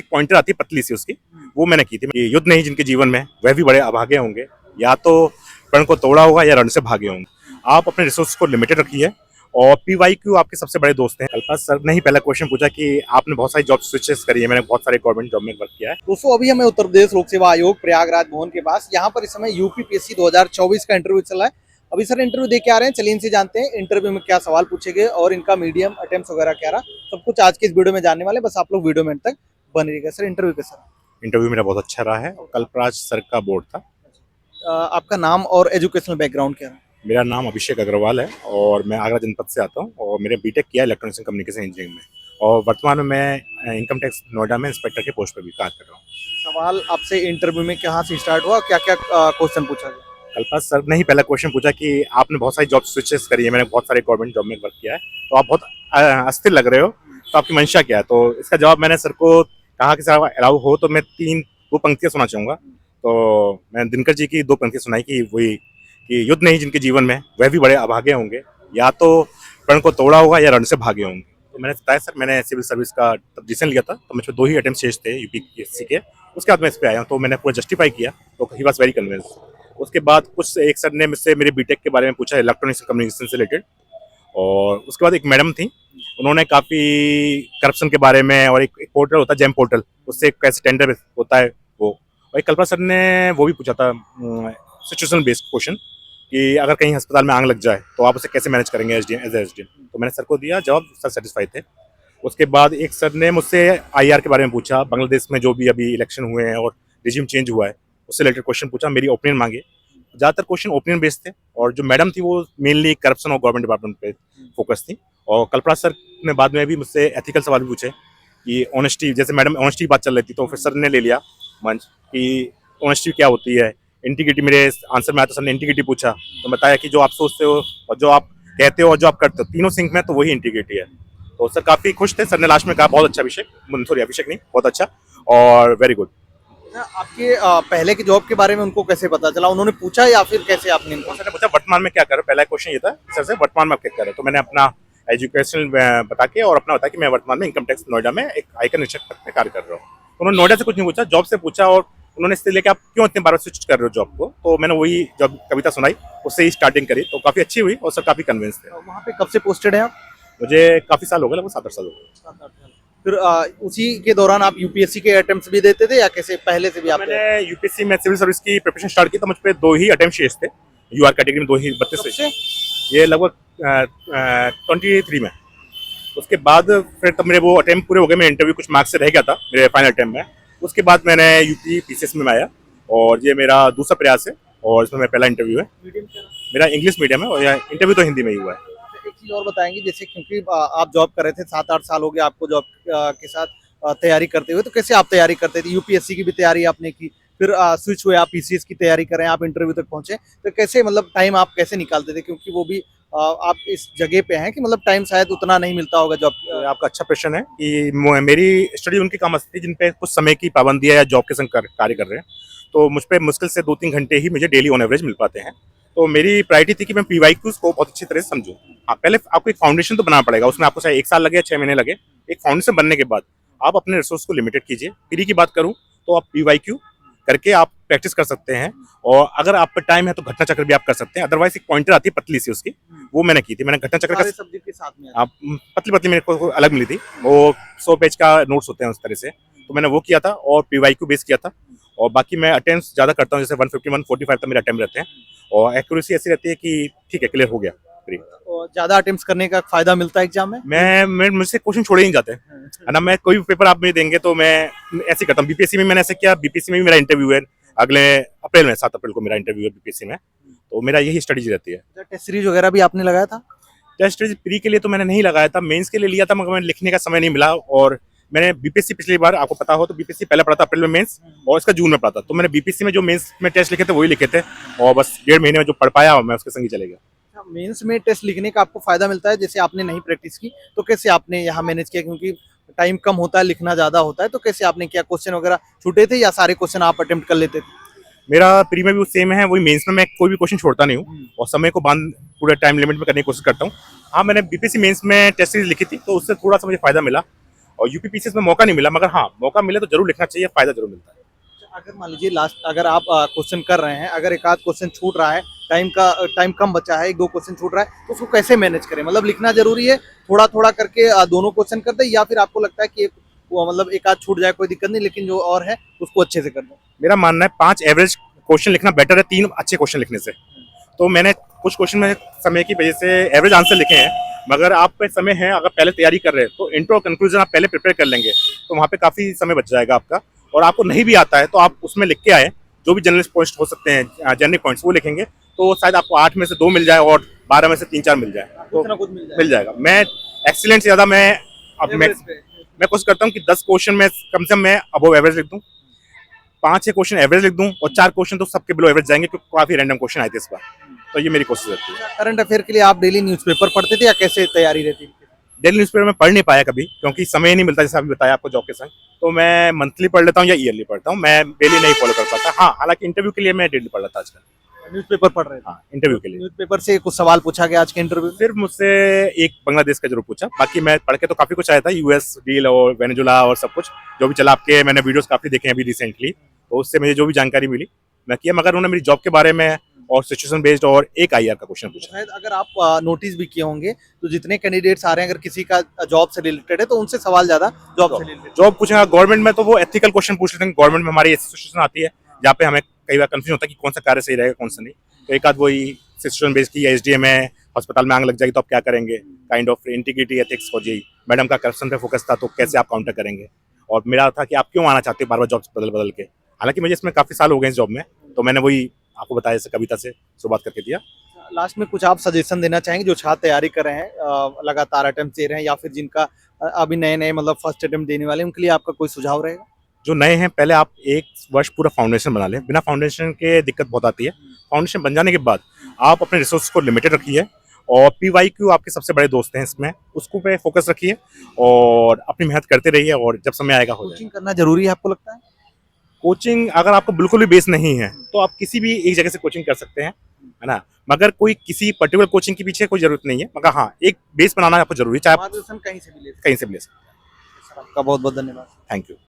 एक पॉइंटर आती है पतली सी उसकी, वो मैंने की थी कि युद्ध नहीं जिनके जीवन में वह भी बड़े अभागे होंगे, या तो प्रण को तोड़ा होगा या रण से भागे होंगे। आप अपने रिसोर्स को लिमिटेड रखिए और पीवाईक्यू आपके सबसे बड़े दोस्त हैं। कल्पना सर ने ही पहला क्वेश्चन पूछा कि आपने बहुत सारी जॉब स्विचेस करी है, मैंने बहुत सारे गवर्नमेंट जॉब में वर्क किया है। दोस्तों अभी हमें उत्तर प्रदेश लोक सेवा आयोग प्रयागराज भवन के पास, यहाँ पर इस समय यूपीपीएससी 2024 का इंटरव्यू चल रहा है। अभी सर इंटरव्यू दे के आ रहे हैं, चलिए इनसे जानते हैं इंटरव्यू में क्या सवाल पूछे गए और इनका मीडियम अटेम्प्ट वगैरह क्या रहा, सब कुछ आज के इस वीडियो में जानने वाले। बस आप लोग वीडियो में तक बने रहिएगा। सर इंटरव्यू कैसा रहा? इंटरव्यू मेरा बहुत अच्छा रहा है और कल्पराज सर का बोर्ड था। आपका नाम और एजुकेशनल बैकग्राउंड क्या रहा? मेरा नाम अभिषेक अग्रवाल है और मैं आगरा जनपद से आता हूँ और मैंने बीटेक किया इलेक्ट्रॉनिक्स एंड कम्युनिकेशन इंजीनियरिंग में और वर्तमान में मैं इनकम टैक्स नोएडा में इंस्पेक्टर के पोस्ट पर भी कार्य कर रहा हूँ। सवाल आपसे इंटरव्यू में कहाँ से स्टार्ट हुआ, क्या क्या क्वेश्चन पूछा गया? कल्पना सर ने ही पहला क्वेश्चन पूछा कि आपने बहुत सारी जॉब स्विचेस करी है, मैंने बहुत सारे गवर्नमेंट जॉब में वर्क किया है, तो आप बहुत अस्थिर लग रहे हो, तो आपकी मंशा क्या है? तो इसका जवाब मैंने सर को कहा कि सर अलाउ हो तो मैं दो पंक्तियाँ सुना चाहूँगा। तो मैं दिनकर जी की दो पंक्तियाँ सुनाई कि वही कि युद्ध नहीं जिनके जीवन में वह भी बड़े अभागे होंगे, या तो प्रण को तोड़ा होगा या रण से भागे होंगे। तो मैंने बताया सर मैंने सिविल सर्विस का तब डिसीजन लिया था, तो मुझ पर 2 ही अटेम्प्ट शेष थे यूपीएससी के। उसके बाद मैं इस पे आया हूँ, तो मैंने पूरा जस्टिफाई किया, तो ही वॉज वेरी कन्विंस। उसके बाद कुछ एक सर ने मुझसे मेरे बीटेक के बारे में पूछा, इलेक्ट्रॉनिक्स कम्युनिकेशन से रिलेटेड, और उसके बाद एक मैडम थी, उन्होंने काफ़ी करप्शन के बारे में, और एक पोर्टल होता है जेम पोर्टल, उससे कैसे टेंडर होता है वो, और एक कल्पना सर ने वो भी पूछा था सिचुएशनल बेस्ड क्वेश्चन कि अगर कहीं अस्पताल में आग लग जाए तो आप उसे कैसे मैनेज करेंगे एज एसडीएम। तो मैंने सर को दिया जवाब, सर सेटिस्फाई थे। उसके बाद एक सर ने मुझसे आईआर के बारे में पूछा, बांग्लादेश में जो भी अभी इलेक्शन हुए हैं और रिजीम चेंज हुआ है उससे रिलेटेड क्वेश्चन पूछा, मेरी ओपिनियन मांगे। ज़्यादातर क्वेश्चन ओपिनियन बेस्ड थे, और जो मैडम थी वो मेनली करप्शन और गवर्नमेंट डिपार्टमेंट पे फोकस थी। और कल्पना सर ने बाद में भी मुझसे एथिकल सवाल भी पूछे कि ऑनेस्टी, जैसे मैडम ऑनेस्टी की बात चल रही थी तो फिर सर ने ले लिया मंच कि ऑनेस्टी क्या होती है, इंटीग्रिटी। मेरे आंसर में आया तो सर ने इंटीग्रिटी पूछा, तो बताया कि जो आप सोचते हो और जो आप कहते हो और जो आप करते हो तीनों सिंक में, तो वही इंटीग्रिटी है। तो सर काफ़ी खुश थे। सर ने लास्ट में कहा बहुत अच्छा अभिषेक, सॉरी अभिषेक नहीं, बहुत अच्छा और वेरी गुड। आपके पहले की जॉब के बारे में उनको कैसे पता चला? उन्होंने पूछा या फिर कैसे आपने इनको? सर ने पूछा वर्तमान में क्या कर रहे हो, पहला क्वेश्चन ये था सर से, वर्तमान में आप क्या कर रहे हो। तो मैंने अपना एजुकेशन बता के और अपना बताया कि मैं वर्तमान में इनकम टैक्स नोएडा में एक आयकर निरीक्षक पद पे कार्य कर रहा हूँ। उन्होंने नोएडा से कुछ नहीं पूछा, जॉब से पूछा, और उन्होंने इससे लेके आप क्यों इतने बार स्विच कर रहे हो जॉब को। तो मैंने वही जब कविता सुनाई उससे ही स्टार्टिंग करी, तो काफ़ी अच्छी हुई और सर काफ़ी कन्विंस थे। वहाँ पे कब से पोस्टेड हैं आप? मुझे काफ़ी साल हो गए, लगभग 7-8 साल हो गए। फिर उसी के दौरान आप यूपीएससी के अटेम्प्ट्स भी देते थे या कैसे पहले से भी आप? मैंने यूपीएससी में सिविल सर्विस की प्रिपरेशन स्टार्ट की, तो मुझ पे 2 ही अटेम्प्ट शेष थे, यूआर कैटेगरी में 2 ही 32 से, ये लगभग 23 में। उसके बाद फिर तब मेरे वो अटेम्प्ट पूरे हो गए, मेरे इंटरव्यू कुछ मार्क्स से रह गया था मेरे फाइनल अटेम्प्ट में। उसके बाद मैंने यूपी पीसीएस में आया और ये मेरा दूसरा प्रयास है और इसमें मेरा पहला इंटरव्यू है। मेरा इंग्लिश मीडियम है और यह इंटरव्यू तो हिंदी में ही हुआ है। एक चीज़ और बताएंगे, जैसे क्योंकि आप जॉब कर रहे थे, 7-8 साल हो गए आपको जॉब के साथ तैयारी करते हुए, तो कैसे आप तैयारी करते थे? यूपीएससी की भी तैयारी आपने की, फिर स्विच हुए आप पीसीएस की तैयारी कर रहे हैं, आप इंटरव्यू तक पहुंचे, तो कैसे मतलब टाइम आप कैसे निकालते थे? क्योंकि वो भी आप इस जगह पे हैं कि मतलब टाइम शायद उतना नहीं मिलता होगा जॉब। आपका अच्छा प्रश्न है कि मेरी स्टडी उनकी काम थी जिन पे कुछ समय की पाबंदी है या जॉब के संग कार्य कर रहे हैं, तो मुझ पर मुश्किल से 2-3 घंटे ही मुझे डेली ऑन एवरेज मिल पाते हैं। तो मेरी प्रायोरिटी थी कि मैं पीवाईक्यूज को बहुत अच्छी तरह से समझूं। हाँ, पहले आपको एक फाउंडेशन तो बनाना पड़ेगा, उसमें आपको चाहे 1 साल लगे या 6 महीने लगे। एक फाउंडेशन बनने के बाद आप अपने रिसोर्स को लिमिटेड कीजिए। फ्री की बात करूँ तो आप पीवाईक्यू करके आप प्रैक्टिस कर सकते हैं, और अगर आप पे टाइम है तो घटना चक्र भी आप कर सकते हैं। अदरवाइज एक पॉइंटर आती है पतली सी उसकी, वो मैंने की थी। मैंने घटना चक्र का सब्जेक्ट के साथ में आप पतली मेरे को अलग मिली थी, वो 100 पेज का नोट्स होते हैं उस तरह से, तो मैंने वो किया था और पीवाईक्यू बेस किया था। और बाकी मैं अटेम्प्ट्स ज़्यादा करता हूँ, जैसे 150 145 तक मेरे अटेम्प्ट रहते हैं, और एक्यूरेसी ऐसी रहती है कि ठीक है क्लियर हो गया। ज़्यादा अटेम्प्ट्स करने का फायदा मिलता है एग्जाम में? मैं मुझसे क्वेश्चन छोड़े नहीं जाते है ना। मैं कोई भी पेपर आप मुझे देंगे तो मैं ऐसे करता हूँ। बीपीएससी में मैंने ऐसे किया, बीपीएससी में भी मेरा इंटरव्यू है अगले अप्रैल में, 7 अप्रैल को मेरा इंटरव्यू है बीपीएससी में, तो मेरा यही स्ट्रेटेजी रहती है। टेस्ट सीरीज वगैरह भी आपने लगाया था? टेस्ट सीरीज प्री के लिए तो मैंने नहीं लगाया था, मेंस के लिए लिया था, मगर मैंने लिखने का समय नहीं मिला। और मैंने बीपीएससी पिछली बार आपको पता हो तो बीपीएससी पहले पढ़ा था अप्रैल में मेंस, और इसका जून में पढ़ा था, तो मैंने बीपीएससी में जो मेंस में टेस्ट लिखे थे वही लिखे थे, और बस 1.5 महीने में जो पढ़ पाया मैं उसके संग ही चलेगा। मेंस में टेस्ट लिखने का आपको फायदा मिलता है, जैसे आपने नहीं प्रैक्टिस की तो कैसे आपने यहाँ मैनेज किया? क्योंकि टाइम कम होता है, लिखना ज़्यादा होता है, तो कैसे आपने किया? क्वेश्चन वगैरह छूटे थे या सारे क्वेश्चन आप अटेम्प्ट कर लेते थे? मेरा प्री में भी सेम है, वही मेंस में मैं कोई भी क्वेश्चन छोड़ता नहीं हूँ और समय को बांध पूरे टाइम लिमिट में करने की कोशिश करता हूँ। हाँ, मैंने बीपीएससी मेंस में टेस्ट सीरीज लिखी थी तो उससे थोड़ा सा मुझे फायदा मिला, और यूपीपीसीएस में मौका नहीं मिला, मगर हाँ मौका मिले तो जरूर लिखना चाहिए, फायदा जरूर मिलता है। अगर मान लीजिए लास्ट अगर आप क्वेश्चन कर रहे हैं, अगर एक आध क्वेश्चन छूट रहा है, टाइम कम बचा है, एक दो क्वेश्चन छूट रहा है, तो उसको कैसे मैनेज करें? मतलब लिखना जरूरी है, थोड़ा थोड़ा करके दोनों क्वेश्चन कर दे, या फिर आपको लगता है कि मतलब एक आध छूट जाए कोई दिक्कत नहीं, लेकिन जो और है उसको अच्छे से कर दो? मेरा मानना है 5 एवरेज क्वेश्चन लिखना बेटर है 3 अच्छे क्वेश्चन लिखने से। तो मैंने कुछ क्वेश्चन में समय की वजह से एवरेज आंसर लिखे हैं, मगर आप पे समय है, अगर पहले तैयारी कर रहे हैं तो इंट्रो और कंक्लूजन आप पहले प्रिपेयर कर लेंगे तो वहाँ पे काफ़ी समय बच जाएगा आपका। और आपको नहीं भी आता है तो आप उसमें लिख के आए, जो भी जनरल पॉइंट्स हो सकते हैं, जनरल पॉइंट्स वो लिखेंगे, तो शायद आपको 8 में से 2 मिल जाए और 12 में से 3-4 मिल जाए, तो इतना कुछ मिल जाएगा। मैं एक्सीलेंट से ज़्यादा मैं कोशिश करता हूँ कि 10 क्वेश्चन में कम से कम मैं अबव एवरेज लिख दूँ, 5-6 क्वेश्चन एवरेज लिख दूँ और 4 क्वेश्चन तो सबके बिलो एवरेज जाएंगे, क्योंकि काफ़ी रैंडम क्वेश्चन आए थे इस बार। तो ये मेरी कोशिश रहती है। करंट अफेयर के लिए आप डेली न्यूज़पेपर पढ़ते थे या कैसे तैयारी रहती थी? डेली न्यूज़पेपर में पढ़ नहीं पाया कभी, क्योंकि समय ही नहीं मिलता, जैसे अभी बताया आपको जॉब के संग। तो मैं मंथली पढ़ लेता हूँ या ईयरली पढ़ता हूँ, मैं डेली नहीं फॉलो कर पाता। हाँ, हालांकि इंटरव्यू के लिए मैं डेली पढ़ लेता आजकल। न्यूज़पेपर पढ़ रहे थे? हाँ, इंटरव्यू के लिए। न्यूज़पेपर से कुछ सवाल पूछा गया आज के इंटरव्यू में? सिर्फ मुझसे एक बांग्लादेश का जरूर पूछा, बाकी मैं पढ़ के तो काफी कुछ आया था, यूएस डील और वेनेजुला और सब कुछ जो भी चला। आपके मैंने वीडियोस काफी देखे हैं अभी रिसेंटली, तो उससे मुझे जो भी जानकारी मिली मैं किया, मगर उन्होंने मेरी जॉब के बारे में और सिचुएशन बेस्ड और एक आईआर का क्वेश्चन पूछा। शायद अगर आप नोटिस भी किए होंगे तो जितने कैंडिडेट्स आ रहे हैं, अगर किसी का जॉब से रिलेटेड है तो उनसे सवाल ज्यादा जॉब से रिलेटेड। जॉब पूछेगा गवर्नमेंट में तो वो एथिकल क्वेश्चन पूछ लेते हैं। गवर्नमेंट में हमारी ऐसी सिचुएशन आती है जहाँ पे हमें कई बार कंफ्यूजन होता है कि कौन सा कार्य सही रहेगा कौन सा नहीं, तो एक आध वही सिचुएशन बेस्ड की एसडीएम है, अस्पताल में आग लग जाएगी तो आप क्या करेंगे, काइंड ऑफ इंटीग्रिटी एथिक्स और यही। मैडम का करप्शन पे फोकस था, तो कैसे आप काउंटर करेंगे, और मेरा था कि आप क्यों आना चाहते हो बार बार जॉब बदल बदल के। हालांकि मुझे इसमें काफी साल हो गए इस जॉब में, तो मैंने वही आपको बताया, जैसे कविता से शुरुआत करके दिया। लास्ट में कुछ आप सजेशन देना चाहेंगे जो छात्र तैयारी कर रहे हैं, लगातार अटेम्प्ट दे रहे हैं, या फिर जिनका अभी नए नए मतलब फर्स्ट अटेम्प्ट देने वाले हैं, उनके लिए आपका कोई सुझाव रहेगा? जो नए हैं, पहले आप 1 वर्ष पूरा फाउंडेशन बना लें। बिना फाउंडेशन के दिक्कत बहुत आती है। फाउंडेशन बन जाने के बाद आप अपने रिसोर्स को लिमिटेड रखिए, और PYQ आपके सबसे बड़े दोस्त हैं इसमें, उसको पे फोकस रखिए और अपनी मेहनत करते रहिए, और जब समय आएगा हो जाएगा। कोचिंग करना जरूरी है आपको लगता है? कोचिंग अगर आपको बिल्कुल भी बेस नहीं है तो आप किसी भी एक जगह से कोचिंग कर सकते हैं, है ना, मगर कोई किसी पर्टिकुलर कोचिंग के पीछे कोई जरूरत नहीं है, मगर हाँ एक बेस बनाना आपको जरूरी है, चाहे आप मार्गदर्शन कहीं से भी ले सकते कहीं से भी ले सकते हैं। सर, आपका बहुत बहुत धन्यवाद। हैं। Thank you.